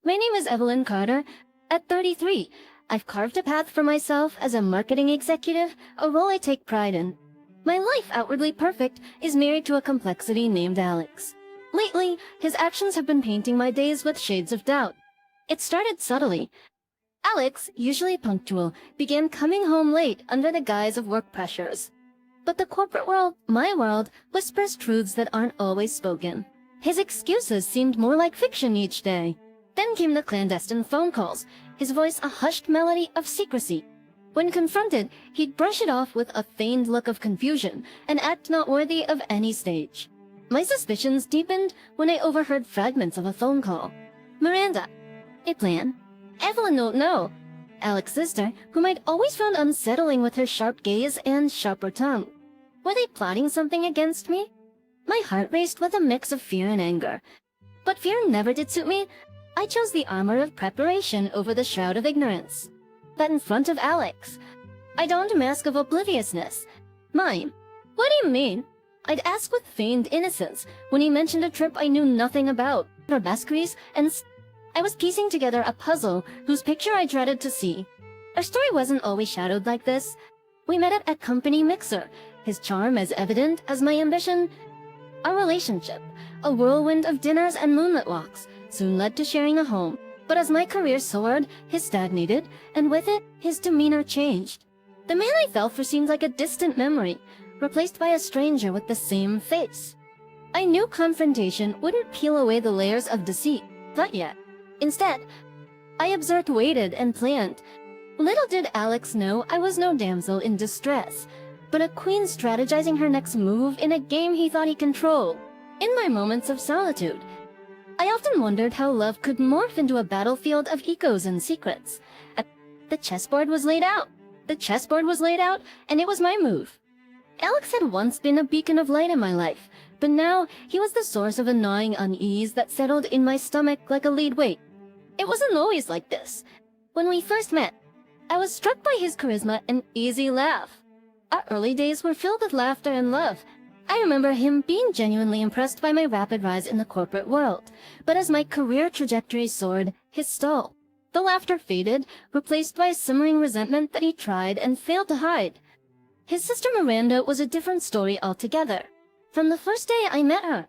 My name is Evelyn Carter. At 33, I've carved a path for myself as a marketing executive, a role I take pride in. My life, outwardly perfect, is married to a complexity named Alex. Lately, his actions have been painting my days with shades of doubt. It started subtly. Alex, usually punctual, began coming home late under the guise of work pressures. But the corporate world, my world, whispers truths that aren't always spoken. His excuses seemed more like fiction each day. Then came the clandestine phone calls, his voice a hushed melody of secrecy. When confronted, he'd brush it off with a feigned look of confusion and act not worthy of any stage. My suspicions deepened when I overheard fragments of a phone call. Miranda. A plan? Evelyn don't know. Alex's sister, whom I'd always found unsettling with her sharp gaze and sharper tongue. Were they plotting something against me? My heart raced with a mix of fear and anger. But fear never did suit me. I chose the armor of preparation over the shroud of ignorance. But in front of Alex, I donned a mask of obliviousness. Mime. What do you mean? I'd ask with feigned innocence when he mentioned a trip I knew nothing about, Tabasquis, and I was piecing together a puzzle whose picture I dreaded to see. Our story wasn't always shadowed like this. We met at a company mixer, his charm as evident as my ambition. Our relationship, a whirlwind of dinners and moonlit walks, soon led to sharing a home. But as my career soared, his stagnated, and with it, his demeanor changed. The man I fell for seemed like a distant memory, replaced by a stranger with the same face. I knew confrontation wouldn't peel away the layers of deceit, not yet. Instead, I observed, waited, and planned. Little did Alex know I was no damsel in distress, but a queen strategizing her next move in a game he thought he controlled. In my moments of solitude, I often wondered how love could morph into a battlefield of egos and secrets. The chessboard was laid out. The chessboard was laid out, and it was my move. Alex had once been a beacon of light in my life, but now he was the source of a gnawing unease that settled in my stomach like a lead weight. It wasn't always like this. When we first met, I was struck by his charisma and easy laugh. Our early days were filled with laughter and love. I remember him being genuinely impressed by my rapid rise in the corporate world, but as my career trajectory soared, his stalled. The laughter faded, replaced by a simmering resentment that he tried and failed to hide. His sister Miranda was a different story altogether. From the first day I met her,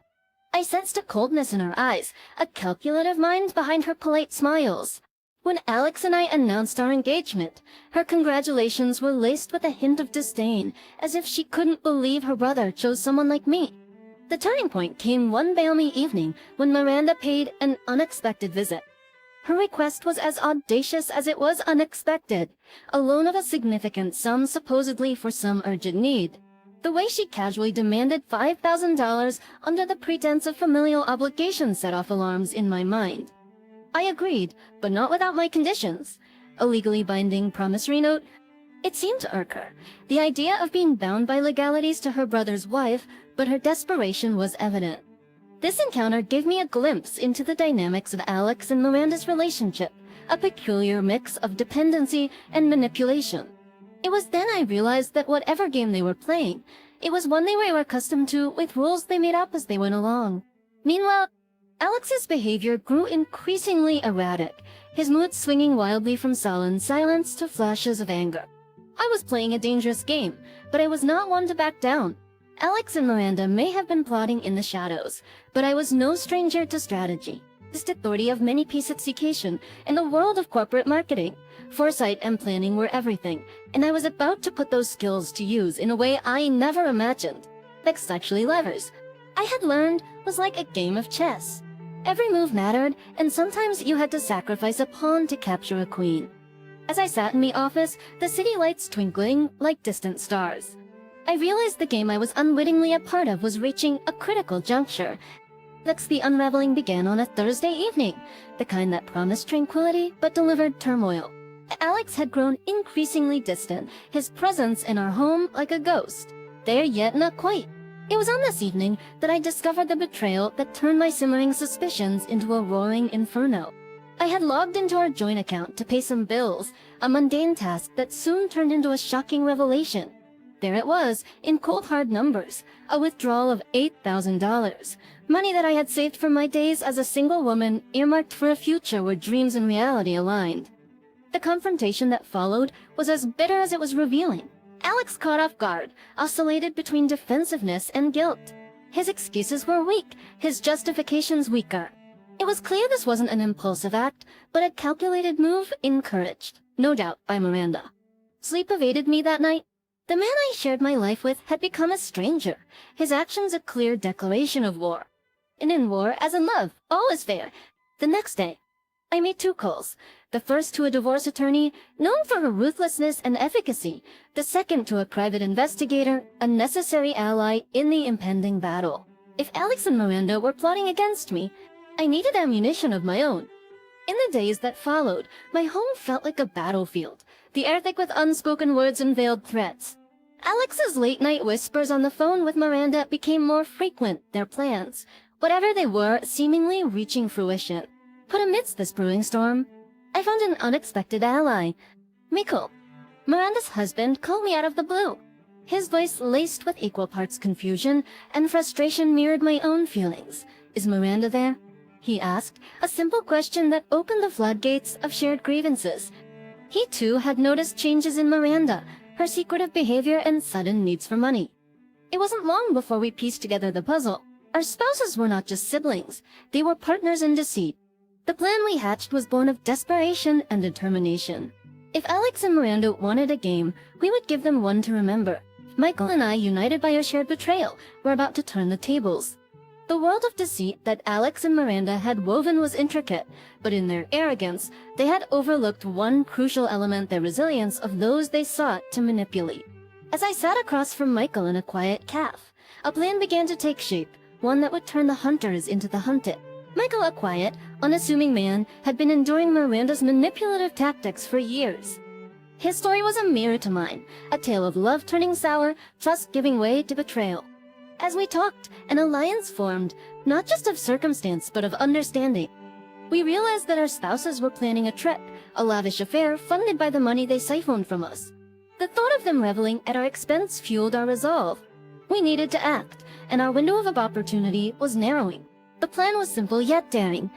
I sensed a coldness in her eyes, a calculative mind behind her polite smiles. When Alex and I announced our engagement, her congratulations were laced with a hint of disdain, as if she couldn't believe her brother chose someone like me. The turning point came one balmy evening when Miranda paid an unexpected visit. Her request was as audacious as it was unexpected, a loan of a significant sum supposedly for some urgent need. The way she casually demanded $5,000 under the pretense of familial obligation set off alarms in my mind. I agreed, but not without my conditions. A legally binding promissory note. It seemed to irk her, the idea of being bound by legalities to her brother's wife, but her desperation was evident. This encounter gave me a glimpse into the dynamics of Alex and Miranda's relationship, a peculiar mix of dependency and manipulation. It was then I realized that whatever game they were playing, it was one they were accustomed to with rules they made up as they went along. Meanwhile, Alex's behavior grew increasingly erratic, his mood swinging wildly from sullen silence to flashes of anger. I was playing a dangerous game, but I was not one to back down. Alex and Miranda may have been plotting in the shadows, but I was no stranger to strategy. The authority of many-piece execution in the world of corporate marketing. Foresight and planning were everything, and I was about to put those skills to use in a way I never imagined. Like actually levers, I had learned was like a game of chess. Every move mattered, and sometimes you had to sacrifice a pawn to capture a queen. As I sat in the office, the city lights twinkling like distant stars, I realized the game I was unwittingly a part of was reaching a critical juncture. Next, the unraveling began on a Thursday evening, the kind that promised tranquility but delivered turmoil. Alex had grown increasingly distant, his presence in our home like a ghost. There yet not quite. It was on this evening that I discovered the betrayal that turned my simmering suspicions into a roaring inferno. I had logged into our joint account to pay some bills, a mundane task that soon turned into a shocking revelation. There it was, in cold hard numbers, a withdrawal of $8,000, money that I had saved from my days as a single woman, earmarked for a future where dreams and reality aligned. The confrontation that followed was as bitter as it was revealing. Alex, caught off guard, oscillated between defensiveness and guilt. His excuses were weak, his justifications weaker. It was clear this wasn't an impulsive act, but a calculated move encouraged, no doubt, by Miranda. Sleep evaded me that night. The man I shared my life with had become a stranger, his actions a clear declaration of war. And in war, as in love, all is fair. The next day, I made 2 calls. The first to a divorce attorney, known for her ruthlessness and efficacy. The second to a private investigator, a necessary ally in the impending battle. If Alex and Miranda were plotting against me, I needed ammunition of my own. In the days that followed, my home felt like a battlefield, the air thick with unspoken words and veiled threats. Alex's late-night whispers on the phone with Miranda became more frequent, their plans, whatever they were, seemingly reaching fruition. But amidst this brewing storm, I found an unexpected ally. Mikkel, Miranda's husband, called me out of the blue. His voice laced with equal parts confusion and frustration mirrored my own feelings. "Is Miranda there?" he asked, a simple question that opened the floodgates of shared grievances. He too had noticed changes in Miranda, her secretive behavior and sudden needs for money. It wasn't long before we pieced together the puzzle. Our spouses were not just siblings, they were partners in deceit. The plan we hatched was born of desperation and determination. If Alex and Miranda wanted a game, we would give them one to remember. Michael and I, united by our shared betrayal, were about to turn the tables. The world of deceit that Alex and Miranda had woven was intricate, but in their arrogance, they had overlooked one crucial element: the resilience of those they sought to manipulate. As I sat across from Michael in a quiet cafe, a plan began to take shape, one that would turn the hunters into the hunted. Michael, a quiet, unassuming man, had been enduring Miranda's manipulative tactics for years. His story was a mirror to mine, a tale of love turning sour, trust giving way to betrayal. As we talked, an alliance formed, not just of circumstance, but of understanding. We realized that our spouses were planning a trip, a lavish affair funded by the money they siphoned from us. The thought of them reveling at our expense fueled our resolve. We needed to act, and our window of opportunity was narrowing. The plan was simple yet daring.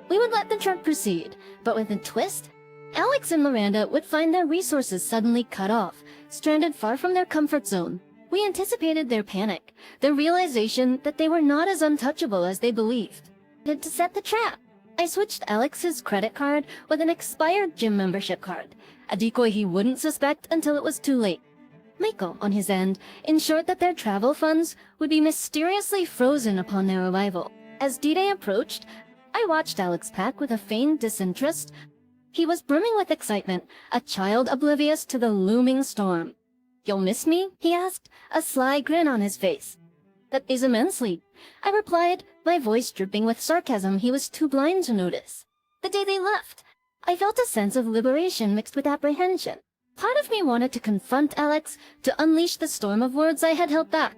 We would let the trip proceed, but with a twist. Alex and Miranda would find their resources suddenly cut off, stranded far from their comfort zone. We anticipated their panic, the realization that they were not as untouchable as they believed. To set the trap, I switched Alex's credit card with an expired gym membership card, a decoy he wouldn't suspect until it was too late. Michael, on his end, ensured that their travel funds would be mysteriously frozen upon their arrival. As D-Day approached, I watched Alex pack with a feigned disinterest. He was brimming with excitement, a child oblivious to the looming storm. "You'll miss me?" he asked, a sly grin on his face. "That is immensely," I replied, my voice dripping with sarcasm he was too blind to notice. The day they left, I felt a sense of liberation mixed with apprehension. Part of me wanted to confront Alex, to unleash the storm of words I had held back.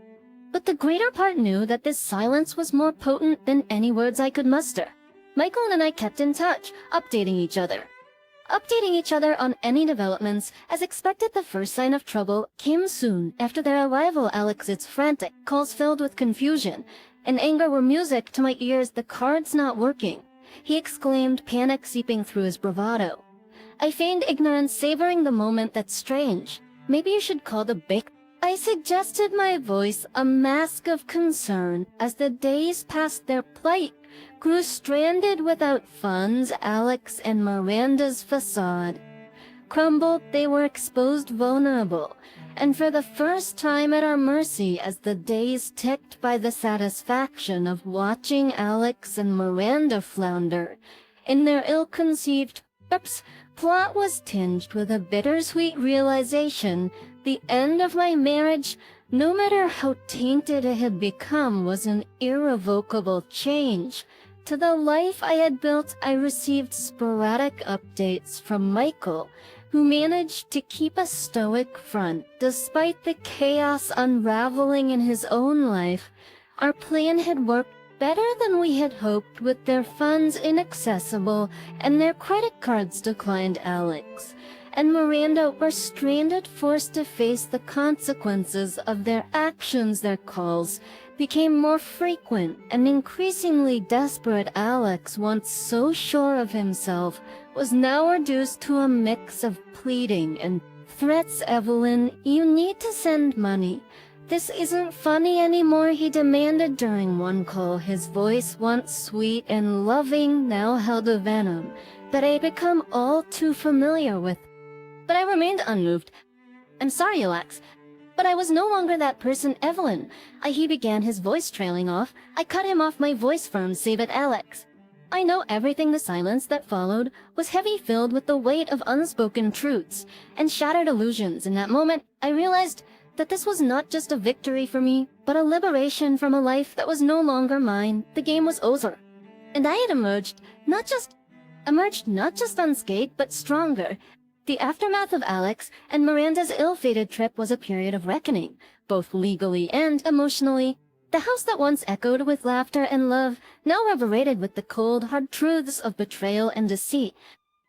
But the greater part knew that this silence was more potent than any words I could muster. Michael and I kept in touch, updating each other on any developments. As expected, the first sign of trouble came soon after their arrival. Alex's frantic calls filled with confusion and anger were music to my ears. "The card's not working," he exclaimed, panic seeping through his bravado. I feigned ignorance, savoring the moment. "That's strange. Maybe you should call the bank," I suggested, my voice a mask of concern. As the days passed, their plight grew stranded without funds. Alex and Miranda's facade crumbled. They were exposed, vulnerable, and for the first time at our mercy. As the days ticked by, the satisfaction of watching Alex and Miranda flounder in their ill-conceived plot was tinged with a bittersweet realization. The end of my marriage, no matter how tainted it had become, was an irrevocable change. To the life I had built, I received sporadic updates from Michael, who managed to keep a stoic front. Despite the chaos unraveling in his own life, our plan had worked better than we had hoped. With their funds inaccessible and their credit cards declined, Alex and Miranda were stranded, forced to face the consequences of their actions. Their calls became more frequent, and increasingly desperate Alex, once so sure of himself, was now reduced to a mix of pleading and threats. "Evelyn, you need to send money. This isn't funny anymore," he demanded during one call. His voice, once sweet and loving, now held a venom that I had become all too familiar with. But I remained unmoved. "I'm sorry, Alex, but I was no longer that person, Evelyn." He began, his voice trailing off. I cut him off, my voice firm. "Save it, Alex." I know everything. The silence that followed was heavy, filled with the weight of unspoken truths and shattered illusions. In that moment, I realized that this was not just a victory for me, but a liberation from a life that was no longer mine. The game was over, and I had emerged not just unscathed, but stronger. The aftermath of Alex and Miranda's ill-fated trip was a period of reckoning, both legally and emotionally. The house that once echoed with laughter and love now reverberated with the cold, hard truths of betrayal and deceit.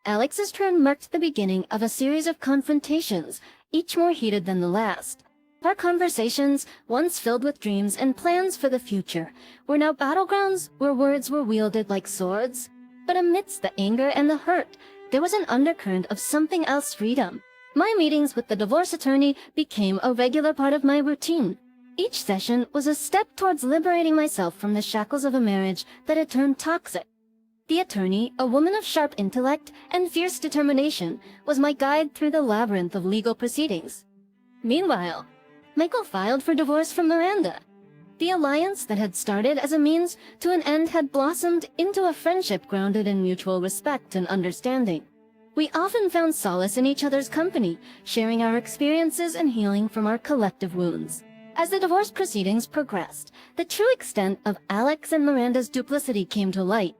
Alex's turn marked the beginning of a series of confrontations, each more heated than the last. Our conversations, once filled with dreams and plans for the future, were now battlegrounds where words were wielded like swords. But amidst the anger and the hurt, there was an undercurrent of something else: freedom. My meetings with the divorce attorney became a regular part of my routine. Each session was a step towards liberating myself from the shackles of a marriage that had turned toxic. The attorney, a woman of sharp intellect and fierce determination, was my guide through the labyrinth of legal proceedings. Meanwhile, Michael filed for divorce from Miranda. The alliance that had started as a means to an end had blossomed into a friendship grounded in mutual respect and understanding. We often found solace in each other's company, sharing our experiences and healing from our collective wounds. As the divorce proceedings progressed, the true extent of Alex and Miranda's duplicity came to light.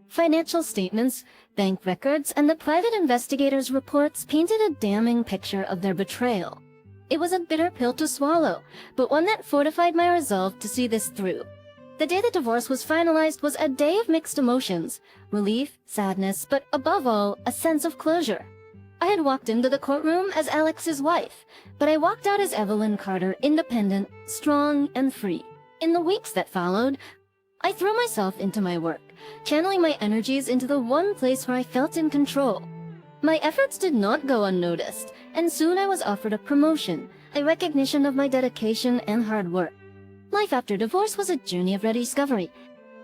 Financial statements, bank records, and the private investigators' reports painted a damning picture of their betrayal. It was a bitter pill to swallow, but one that fortified my resolve to see this through. The day the divorce was finalized was a day of mixed emotions: relief, sadness, but above all, a sense of closure. I had walked into the courtroom as Alex's wife, but I walked out as Evelyn Carter, independent, strong, and free. In the weeks that followed, I threw myself into my work, channeling my energies into the one place where I felt in control. My efforts did not go unnoticed, and soon I was offered a promotion, a recognition of my dedication and hard work. Life after divorce was a journey of rediscovery.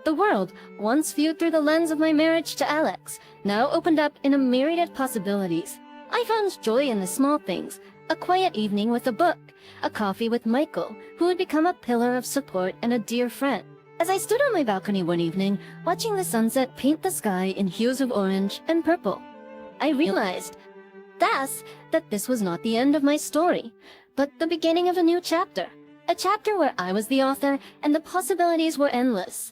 The world, once viewed through the lens of my marriage to Alex, now opened up in a myriad possibilities. I found joy in the small things: a quiet evening with a book, a coffee with Michael, who had become a pillar of support and a dear friend. As I stood on my balcony one evening, watching the sunset paint the sky in hues of orange and purple, I realized that this was not the end of my story, but the beginning of a new chapter. A chapter where I was the author, and the possibilities were endless.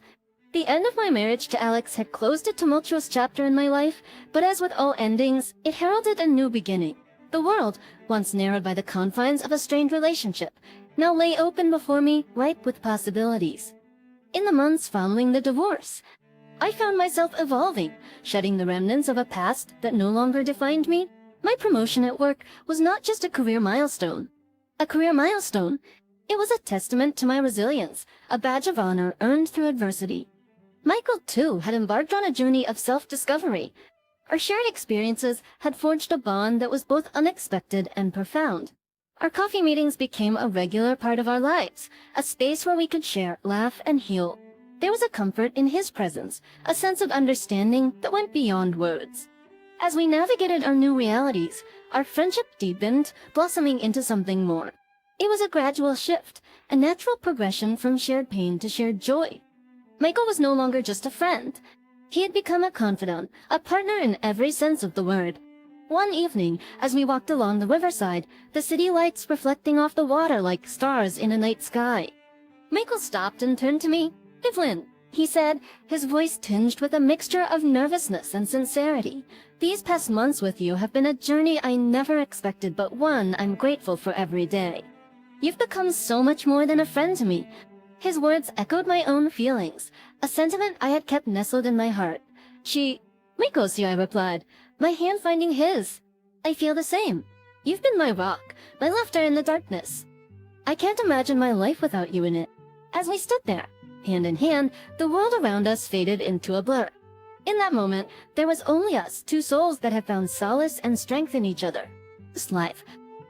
The end of my marriage to Alex had closed a tumultuous chapter in my life, but as with all endings, it heralded a new beginning. The world, once narrowed by the confines of a strained relationship, now lay open before me, ripe with possibilities. In the months following the divorce, I found myself evolving, shedding the remnants of a past that no longer defined me. My promotion at work was not just a career milestone. It was a testament to my resilience, a badge of honor earned through adversity. Michael, too, had embarked on a journey of self-discovery. Our shared experiences had forged a bond that was both unexpected and profound. Our coffee meetings became a regular part of our lives, a space where we could share, laugh, and heal. There was a comfort in his presence, a sense of understanding that went beyond words. As we navigated our new realities, our friendship deepened, blossoming into something more. It was a gradual shift, a natural progression from shared pain to shared joy. Michael was no longer just a friend. He had become a confidant, a partner in every sense of the word. One evening, as we walked along the riverside, the city lights reflecting off the water like stars in a night sky, Michael stopped and turned to me. "Evelyn," he said, his voice tinged with a mixture of nervousness and sincerity, "these past months with you have been a journey I never expected, but one I'm grateful for every day. You've become so much more than a friend to me." His words echoed my own feelings, a sentiment I had kept nestled in my heart. "Michael's here," I replied, my hand finding his. I feel the same. You've been my rock, my laughter in the darkness. I can't imagine my life without you in it. As we stood there, hand in hand, the world around us faded into a blur. In that moment, there was only us, two souls that had found solace and strength in each other. This life,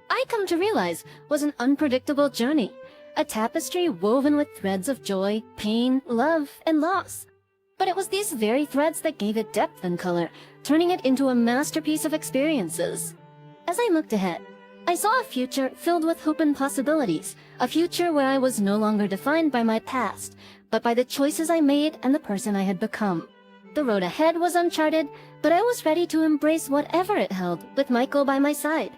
I come to realize, was an unpredictable journey, a tapestry woven with threads of joy, pain, love, and loss. But it was these very threads that gave it depth and color, turning it into a masterpiece of experiences. As I looked ahead, I saw a future filled with hope and possibilities, a future where I was no longer defined by my past, but by the choices I made and the person I had become. The road ahead was uncharted, but I was ready to embrace whatever it held with Michael by my side.